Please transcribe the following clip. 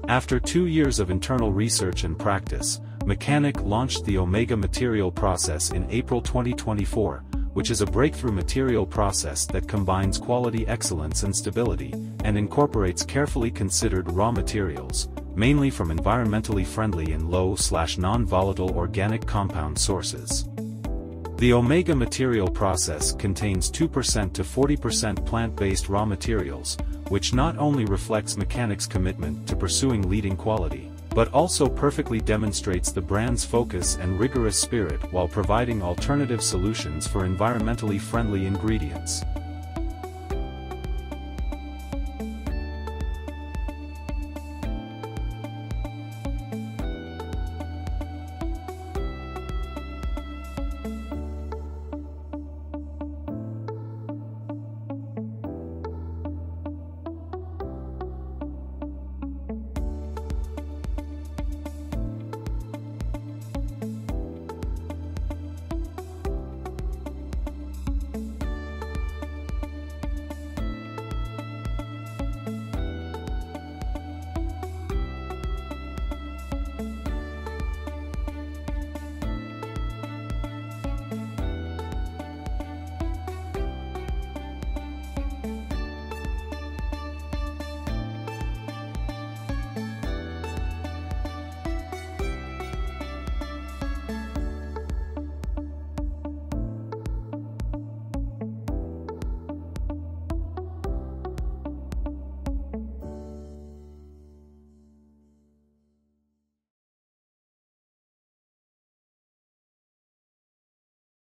After 2 years of internal research and practice, Mechanic launched the Omega material process in April 2024, which is a breakthrough material process that combines quality excellence and stability, and incorporates carefully considered raw materials, mainly from environmentally friendly and low/non-volatile organic compound sources. The Omega material process contains 2% to 40% plant-based raw materials, which not only reflects Mechanic's commitment to pursuing leading quality, but also perfectly demonstrates the brand's focus and rigorous spirit while providing alternative solutions for environmentally friendly ingredients.